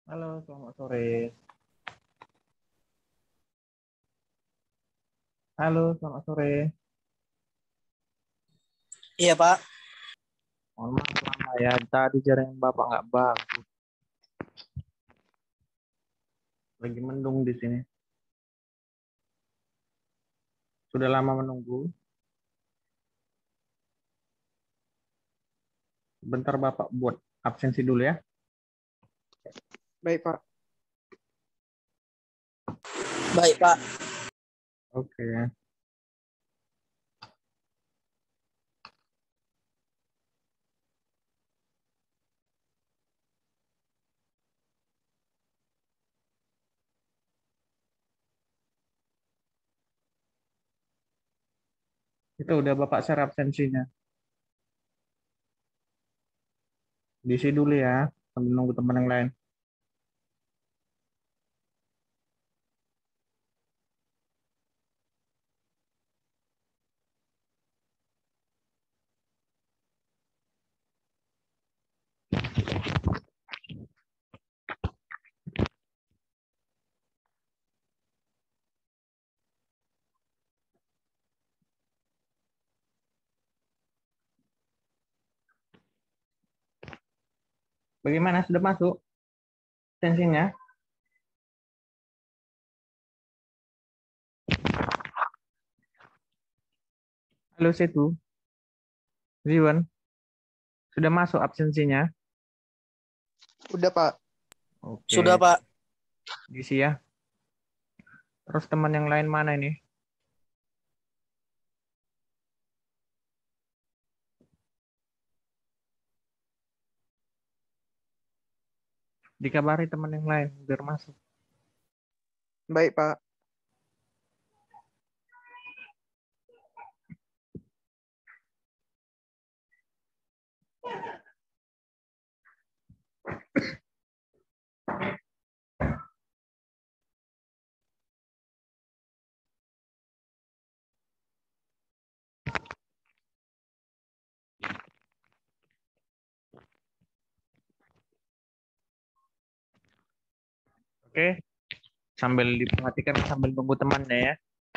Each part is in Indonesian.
Halo, selamat sore. Halo, selamat sore. Iya, Pak. Mohon maaf lama ya, tadi jaringan Bapak nggak bagus. Lagi mendung di sini. Sudah lama menunggu. Bentar Bapak buat absensi dulu ya. Baik, Pak. Baik, Pak. Oke. Itu udah Bapak share absensinya. Diisi dulu ya, sambil nunggu teman yang lain. Bagaimana, sudah masuk absensinya? Halo, Setu. Ziwan, sudah masuk absensinya? Udah, Pak. Oke, Sudah, Pak. diisi ya. Terus teman yang lain mana ini? Dikabari teman yang lain biar masuk. Baik, Pak. Oke, sambil diperhatikan sambil tunggu temannya ya.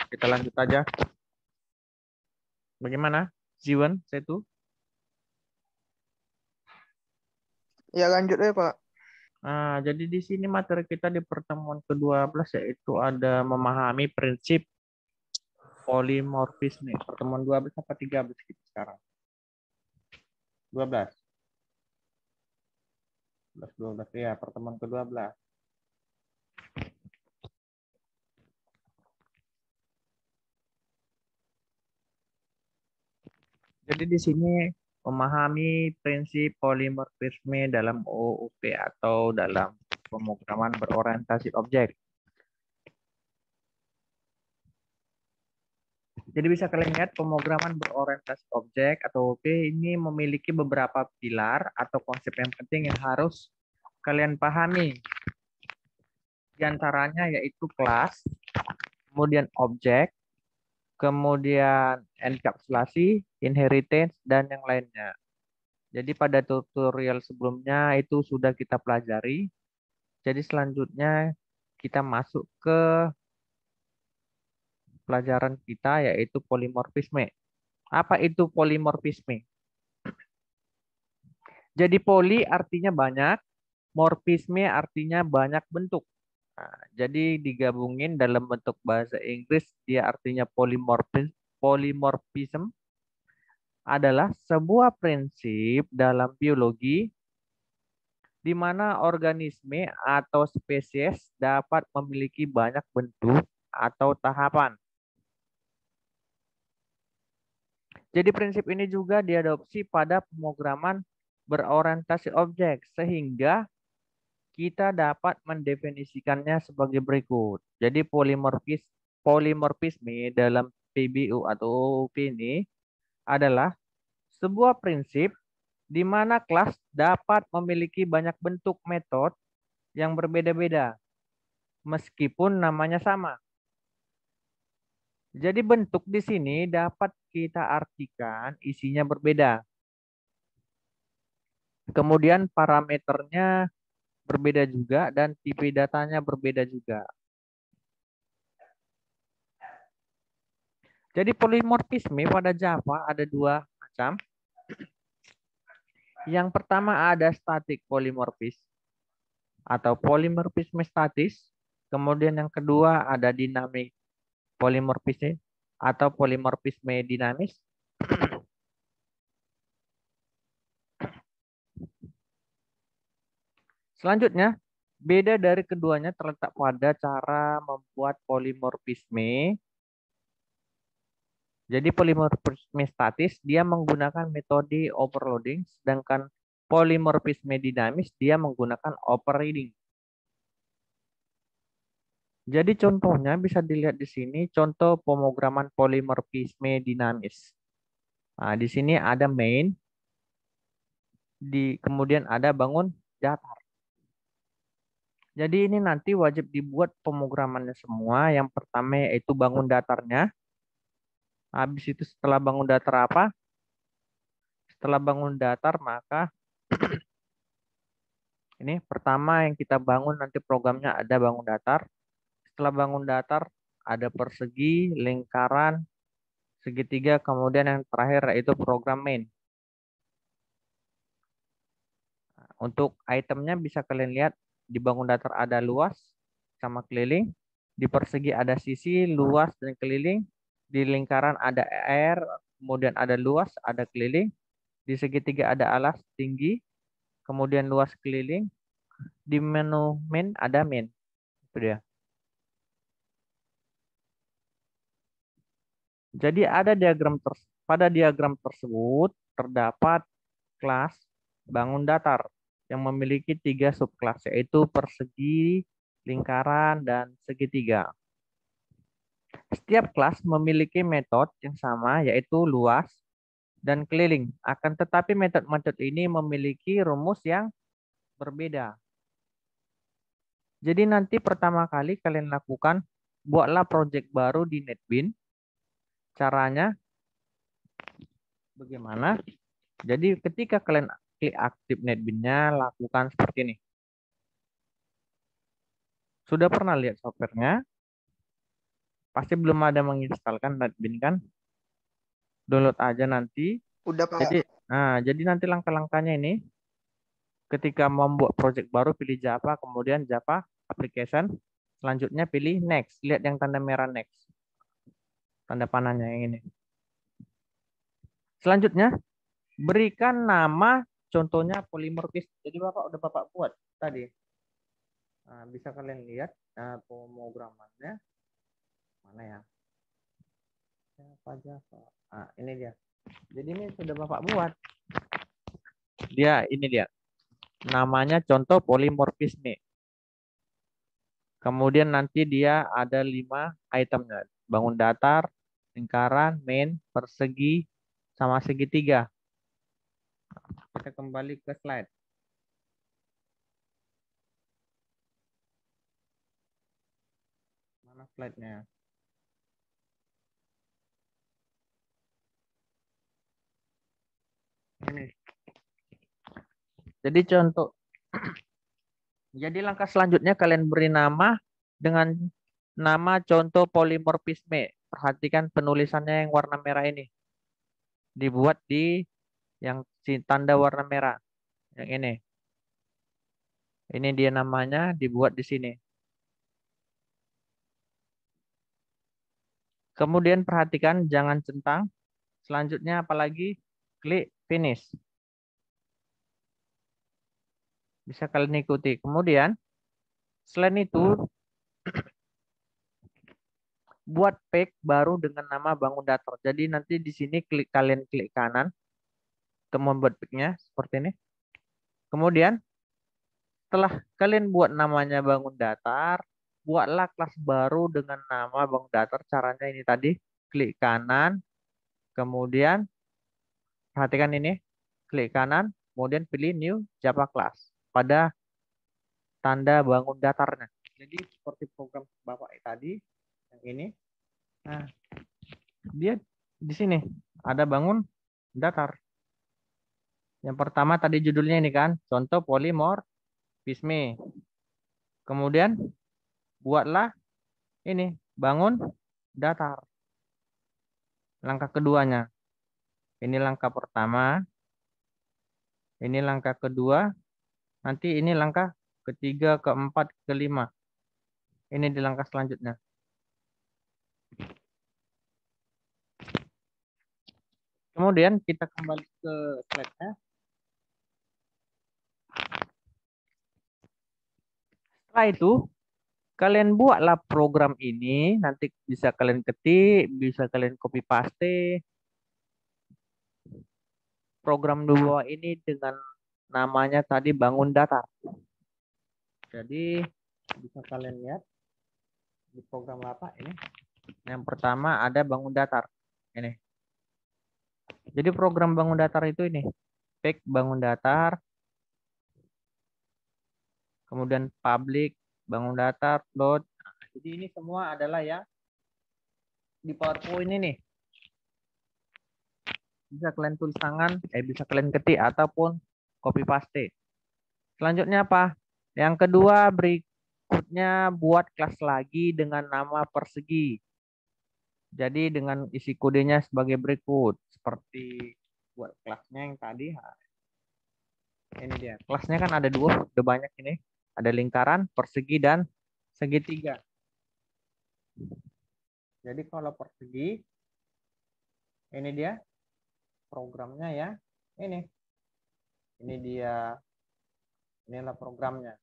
Kita lanjut aja. Bagaimana, Ziwan, Setu? Ya, lanjut ya, Pak. Nah, jadi di sini materi kita di pertemuan ke-12 yaitu ada memahami prinsip polimorfisme. Pertemuan 12 apa 13 kita sekarang? 12. 12 ya, pertemuan ke-12. Jadi di sini memahami prinsip polimorfisme dalam OOP atau dalam pemrograman berorientasi objek. Jadi bisa kalian lihat pemrograman berorientasi objek atau OOP ini memiliki beberapa pilar atau konsep yang penting yang harus kalian pahami. Di antaranya yaitu kelas, kemudian objek, kemudian enkapsulasi, inheritance, dan yang lainnya. Jadi pada tutorial sebelumnya itu sudah kita pelajari. Jadi selanjutnya kita masuk ke pelajaran kita yaitu polimorfisme. Apa itu polimorfisme? Jadi poli artinya banyak, morfisme artinya banyak bentuk. Nah, jadi digabungin dalam bentuk bahasa Inggris dia artinya polimorphism adalah sebuah prinsip dalam biologi di mana organisme atau spesies dapat memiliki banyak bentuk atau tahapan. Jadi prinsip ini juga diadopsi pada pemrograman berorientasi objek sehingga kita dapat mendefinisikannya sebagai berikut. Jadi polimorfisme dalam PBU atau OOP ini adalah sebuah prinsip di mana kelas dapat memiliki banyak bentuk metode yang berbeda-beda meskipun namanya sama. Jadi bentuk di sini dapat kita artikan isinya berbeda. Kemudian parameternya berbeda juga dan tipe datanya berbeda juga. Jadi polimorfisme pada Java ada dua macam. Yang pertama ada static polimorfis atau polimorfisme statis. Kemudian yang kedua ada dynamic polimorfisme atau polimorfisme dinamis. Selanjutnya, beda dari keduanya terletak pada cara membuat polimorfisme. Jadi polimorfisme statis dia menggunakan metode overloading, sedangkan polimorfisme dinamis dia menggunakan overriding. Jadi contohnya bisa dilihat di sini contoh pemrograman polimorfisme dinamis. Nah, di sini ada main, kemudian ada bangun datar. Jadi ini nanti wajib dibuat pemrogramannya semua. Yang pertama yaitu bangun datarnya. Habis itu setelah bangun datar apa? Setelah bangun datar maka ini pertama yang kita bangun nanti programnya ada bangun datar. Setelah bangun datar ada persegi, lingkaran, segitiga, kemudian yang terakhir yaitu program main. Untuk itemnya bisa kalian lihat di bangun datar ada luas sama keliling, di persegi ada sisi, luas dan keliling, di lingkaran ada air, kemudian ada luas, ada keliling, di segitiga ada alas tinggi, kemudian luas keliling, di menu main ada main. Itu dia. Jadi ada pada diagram tersebut terdapat kelas bangun datar yang memiliki 3 subkelas yaitu persegi, lingkaran, dan segitiga. Setiap kelas memiliki metode yang sama yaitu luas dan keliling. Akan tetapi metode-metode ini memiliki rumus yang berbeda. Jadi nanti pertama kali kalian lakukan buatlah project baru di NetBeans. Caranya bagaimana? Jadi ketika kalian klik aktif NetBeans-nya, lakukan seperti ini. Sudah pernah lihat softwarenya? Pasti belum ada menginstalkan NetBeans kan? Download aja nanti. Udah, Pak. Jadi nanti langkah-langkahnya ini. Ketika membuat project baru, pilih Java, kemudian Java application. Selanjutnya pilih next. Lihat yang tanda merah next. Tanda panahnya yang ini. Selanjutnya, berikan nama contohnya polimorfis. Jadi Bapak buat tadi. Nah, bisa kalian lihat pemrogramannya. Mana ya? Java. Nah, ini dia. Jadi ini sudah Bapak buat. Ini dia. Namanya contoh polimorfisme. Kemudian nanti dia ada 5 itemnya. Bangun datar, lingkaran, main, persegi, sama segitiga. Kita kembali ke slide. Mana slide-nya? Ini. Jadi contoh. Jadi langkah selanjutnya kalian beri nama dengan nama contoh polimorfisme. Perhatikan penulisannya yang warna merah ini. Dibuat di yang tanda warna merah. Yang ini. Ini dia namanya dibuat di sini. Kemudian perhatikan jangan centang. Selanjutnya apalagi klik finish. Bisa kalian ikuti. Kemudian selain itu buat page baru dengan nama bangun datar. Jadi nanti di sini kalian klik kanan untuk membuat page-nya seperti ini. Kemudian setelah kalian buat namanya bangun datar, buatlah kelas baru dengan nama bangun datar. Caranya ini tadi, klik kanan, kemudian perhatikan ini, klik kanan, kemudian pilih new Java class pada tanda bangun datarnya. Jadi seperti program Bapak tadi yang ini. Nah, dia di sini ada bangun datar. Yang pertama tadi judulnya ini kan, contoh polimorfisme. Pisme. Kemudian buatlah ini, bangun datar. Langkah keduanya. Ini langkah pertama. Ini langkah kedua. Nanti ini langkah ketiga, keempat, kelima. Ini di langkah selanjutnya. Kemudian kita kembali ke slide-nya. Setelah itu, kalian buatlah program ini. Nanti bisa kalian ketik, bisa kalian copy paste. Program dua ini dengan namanya tadi bangun datar. Jadi bisa kalian lihat di program apa ini. Yang pertama ada bangun datar. Ini. Jadi program bangun datar itu ini. Pick bangun datar. Kemudian public bangun datar, load. Nah, jadi ini semua adalah ya di PowerPoint ini. Bisa kalian tulis tangan, bisa kalian ketik ataupun copy paste. Selanjutnya apa? Yang kedua berikutnya buat kelas lagi dengan nama persegi. Jadi dengan isi kodenya sebagai berikut. Seperti buat kelasnya yang tadi. Ini dia. Kelasnya kan ada dua, udah banyak ini. Ada lingkaran, persegi, dan segitiga. Jadi kalau persegi, ini dia programnya ya. Ini dia. Inilah programnya.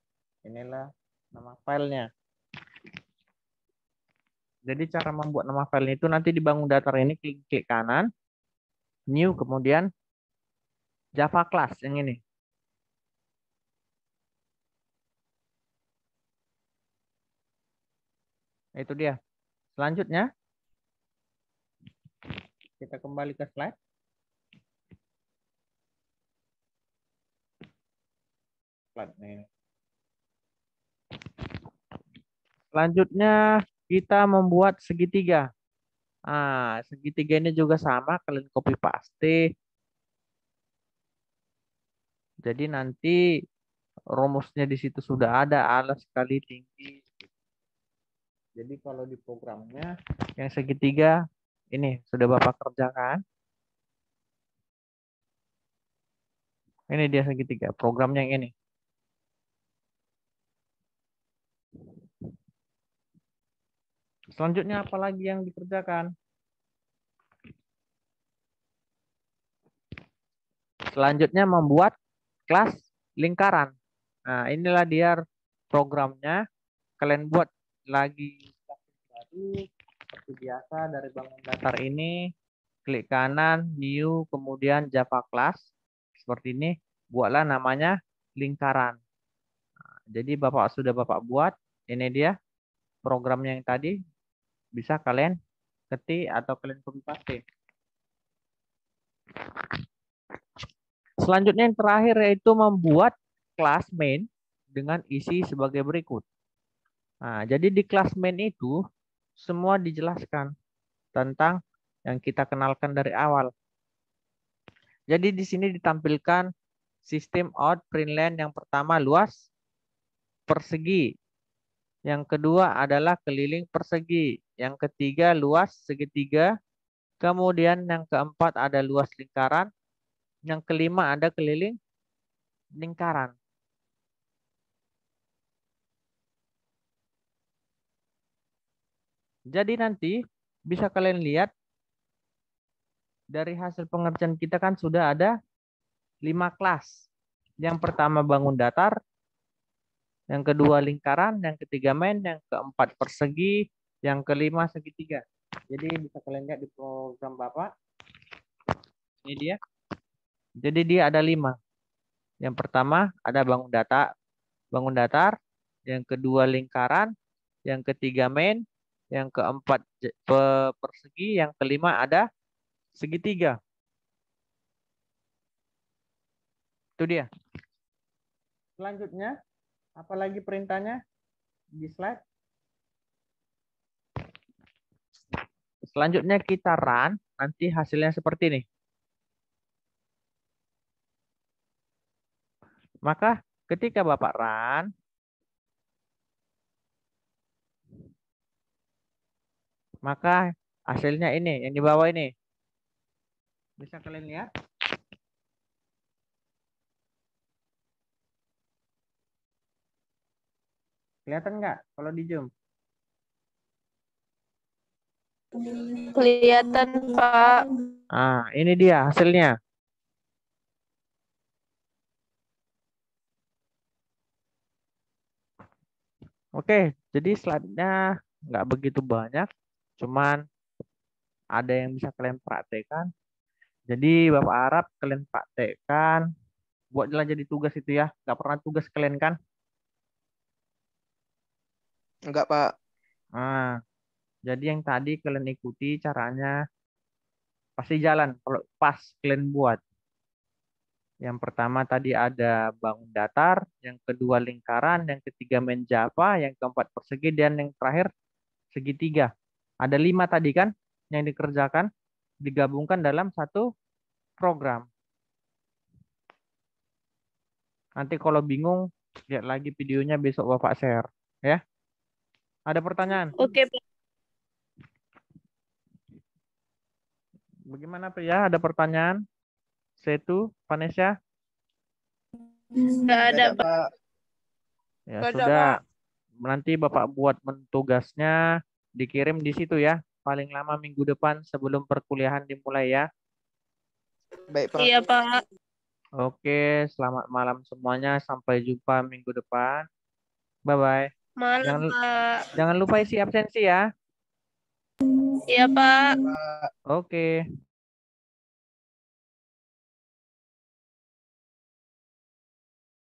Inilah nama filenya. Jadi cara membuat nama file itu nanti di bangun datar ini klik kanan, new, kemudian Java class yang ini. Itu dia. Selanjutnya kita kembali ke slide. Selanjutnya kita membuat segitiga. Nah, segitiga ini juga sama, kalian copy paste. Jadi nanti rumusnya di situ sudah ada, alas kali tinggi. Jadi kalau di programnya yang segitiga ini sudah Bapak kerjakan. Ini dia segitiga, programnya yang ini. Selanjutnya apa lagi yang dikerjakan? Selanjutnya membuat kelas lingkaran. Nah, inilah dia programnya. Kalian buat lagi kelas baru seperti biasa dari bangun datar ini. Klik kanan, new, kemudian Java class. Seperti ini. Buatlah namanya lingkaran. Nah, jadi sudah Bapak buat. Ini dia programnya yang tadi. Bisa kalian ketik atau kalian copy paste. Selanjutnya yang terakhir yaitu membuat kelas main dengan isi sebagai berikut. Nah, jadi di kelas main itu semua dijelaskan tentang yang kita kenalkan dari awal. Jadi di sini ditampilkan sistem out println yang pertama luas persegi. Yang kedua adalah keliling persegi. Yang ketiga luas segitiga. Kemudian yang keempat ada luas lingkaran. Yang kelima ada keliling lingkaran. Jadi nanti bisa kalian lihat dari hasil pengerjaan kita kan sudah ada 5 kelas. Yang pertama bangun datar, yang kedua lingkaran, yang ketiga main, yang keempat persegi, yang kelima segitiga. Jadi bisa kalian lihat di program Bapak. Ini dia. Jadi dia ada 5. Yang pertama ada bangun datar, yang kedua lingkaran, yang ketiga main, yang keempat persegi, yang kelima ada segitiga. Itu dia. Selanjutnya, apalagi perintahnya di slide. Selanjutnya kita run, nanti hasilnya seperti ini. Maka Ketika Bapak run, maka hasilnya ini, yang di bawah ini. Bisa kalian lihat? Kelihatan nggak kalau di zoom? Kelihatan, Pak. Ah, ini dia hasilnya. Oke, jadi slide-nya nggak begitu banyak, cuman ada yang bisa kalian praktekkan. Jadi Bapak harap kalian praktekkan, buatlah jadi tugas itu ya. Nggak pernah tugas kalian kan? Enggak, Pak. Nah, jadi yang tadi kalian ikuti caranya pasti jalan kalau pas kalian buat. Yang pertama tadi ada bangun datar, yang kedua lingkaran, yang ketiga main Java, yang keempat persegi, dan yang terakhir segitiga. Ada 5 tadi kan yang dikerjakan, digabungkan dalam satu program. Nanti kalau bingung, lihat lagi videonya besok Bapak share. Ya. Ada pertanyaan? Oke, Pak. Bagaimana Pria? Ada pertanyaan? Setu, Vanessa? Nggak ada, Pak. Pak. Ya Nggak ada, sudah. Pak. Nanti Bapak buat tugasnya, dikirim di situ ya. Paling lama minggu depan sebelum perkuliahan dimulai ya. Baik, Pak. Iya, Pak. Oke, selamat malam semuanya. Sampai jumpa minggu depan. Bye-bye. Malam, Pak. Jangan lupa isi absensi ya. Iya, Pak. Oke.